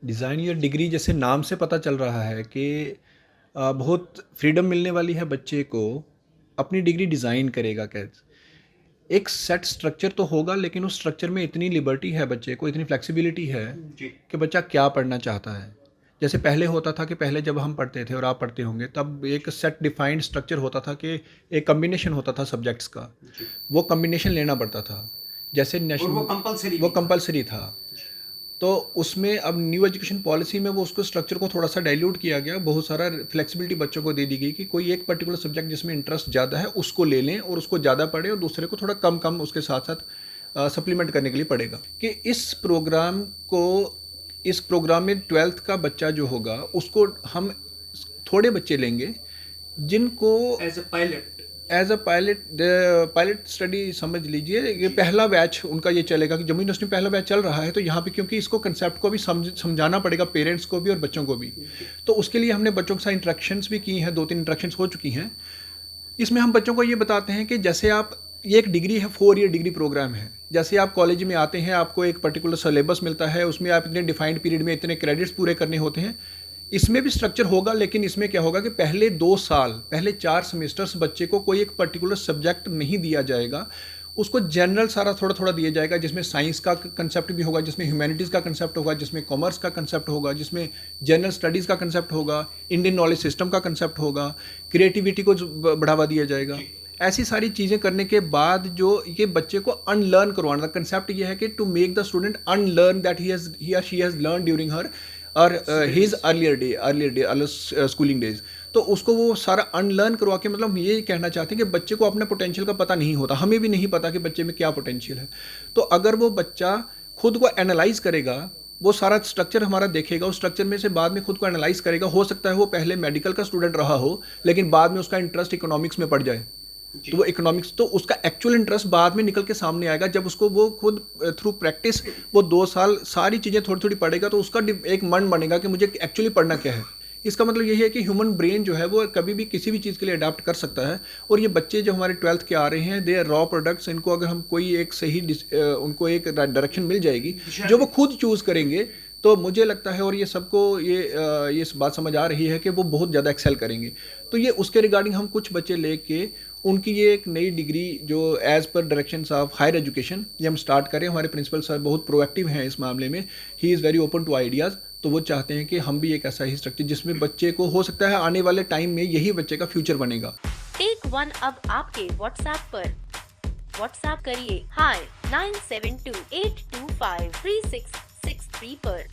Design या degree जैसे नाम से पता चल रहा है कि बहुत फ्रीडम मिलने वाली है बच्चे को, अपनी डिग्री डिज़ाइन करेगा कैसे। एक सेट स्ट्रक्चर तो होगा लेकिन उस स्ट्रक्चर में इतनी लिबर्टी है बच्चे को, इतनी फ्लेक्सिबिलिटी है जी। कि बच्चा क्या पढ़ना चाहता है। जैसे पहले होता था कि पहले जब हम पढ़ते थे और आप पढ़ते होंगे तब एक सेट डिफाइंड स्ट्रक्चर होता था कि एक कॉम्बिनेशन होता था सब्जेक्ट्स का, जी। वो कॉम्बिनेशन लेना पड़ता था। जैसे और वो नेशनल कंपलसरी वो भी था। कंपलसरी था। तो उसमें अब न्यू एजुकेशन पॉलिसी में वो उसको स्ट्रक्चर को थोड़ा सा डाइल्यूट किया गया, बहुत सारा फ्लेक्सिबिलिटी बच्चों को दे दी गई कि कोई एक पर्टिकुलर सब्जेक्ट जिसमें इंटरेस्ट ज़्यादा है उसको ले लें और उसको ज़्यादा पढ़ें और दूसरे को थोड़ा कम कम उसके साथ साथ सप्लीमेंट करने के लिए पड़ेगा। कि इस प्रोग्राम में 12th का बच्चा जो होगा उसको हम थोड़े बच्चे लेंगे जिनको as a pilot. As a pilot study समझ लीजिए। ये पहला बैच उनका ये चलेगा कि जम्मू यूनिवर्सिटी में पहला बैच चल रहा है, तो यहाँ पे क्योंकि इसको कंसेप्ट को भी समझाना पड़ेगा पेरेंट्स को भी और बच्चों को भी। तो उसके लिए हमने बच्चों के साथ इंटरेक्शंस भी की हैं, 2-3 इंटरेक्शंस हो चुकी हैं। इसमें हम बच्चों को ये बताते हैं कि जैसे आप, ये एक डिग्री है, 4 ईयर डिग्री प्रोग्राम है। जैसे आप कॉलेज में आते हैं, आपको एक पर्टिकुलर सिलेबस मिलता है, उसमें आप इतने डिफाइंड पीरियड में इतने क्रेडिट्स पूरे करने होते हैं। इसमें भी स्ट्रक्चर होगा, लेकिन इसमें क्या होगा कि पहले 2 साल, पहले 4 सेमेस्टर्स बच्चे को कोई एक पर्टिकुलर सब्जेक्ट नहीं दिया जाएगा, उसको जनरल सारा थोड़ा थोड़ा दिया जाएगा, जिसमें साइंस का कंसेप्ट भी होगा, जिसमें ह्यूमैनिटीज़ का कंसेप्ट होगा, जिसमें कॉमर्स का कंसेप्ट होगा, जिसमें जनरल स्टडीज़ का कंसेप्ट होगा, इंडियन नॉलेज सिस्टम का कंसेप्ट होगा, क्रिएटिविटी को बढ़ावा दिया जाएगा। ऐसी सारी चीज़ें करने के बाद जो ये बच्चे को अनलर्न करवाना, कंसेप्ट ये है कि to make the student unlearn that he or she has learn during her or his earlier schooling days. तो उसको वो सारा अनलर्न करवा के, मतलब ये कहना चाहते हैं कि बच्चे को अपने पोटेंशियल का पता नहीं होता, हमें भी नहीं पता कि बच्चे में क्या पोटेंशियल है। तो अगर वो बच्चा खुद को एनालाइज करेगा, वो सारा स्ट्रक्चर हमारा देखेगा, उस स्ट्रक्चर में से बाद में खुद को एनालाइज करेगा, हो सकता है वो पहले मेडिकल का स्टूडेंट रहा हो लेकिन बाद में उसका इंटरेस्ट इकोनॉमिक्स में पड़ जाए, तो वो इकोनॉमिक्स, तो उसका एक्चुअल इंटरेस्ट बाद में निकल के सामने आएगा जब उसको वो खुद थ्रू प्रैक्टिस वो 2 साल सारी चीज़ें थोड़ी थोड़ी पढ़ेगा, तो उसका एक मन बनेगा कि मुझे एक्चुअली पढ़ना क्या है। इसका मतलब यही है कि ह्यूमन ब्रेन जो है वो कभी भी किसी भी चीज़ के लिए अडाप्ट कर सकता है। और ये बच्चे जो हमारे 12th के आ रहे हैं, दे आर रॉ प्रोडक्ट्स। इनको अगर हम कोई एक सही उनको एक डायरेक्शन मिल जाएगी जो वो खुद चूज़ करेंगे, तो मुझे लगता है, और ये सबको ये बात समझ आ रही है कि वो बहुत ज़्यादा एक्सेल करेंगे। तो ये उसके रिगार्डिंग हम कुछ बच्चे लेके उनकी ये एक नई डिग्री जो as per directions of higher education ये हम स्टार्ट करें। हमारे प्रिंसिपल सर बहुत प्रोएक्टिव हैं इस मामले में, he is very open to ideas. तो वो चाहते हैं कि हम भी एक ऐसा ही स्ट्रक्चर जिसमें बच्चे को, हो सकता है आने वाले टाइम में यही बच्चे का फ्यूचर बनेगा। टेक वन अब आपके व्हाट्सएप पर। व्हाट्सएप करिए हाय 9728253663 पर।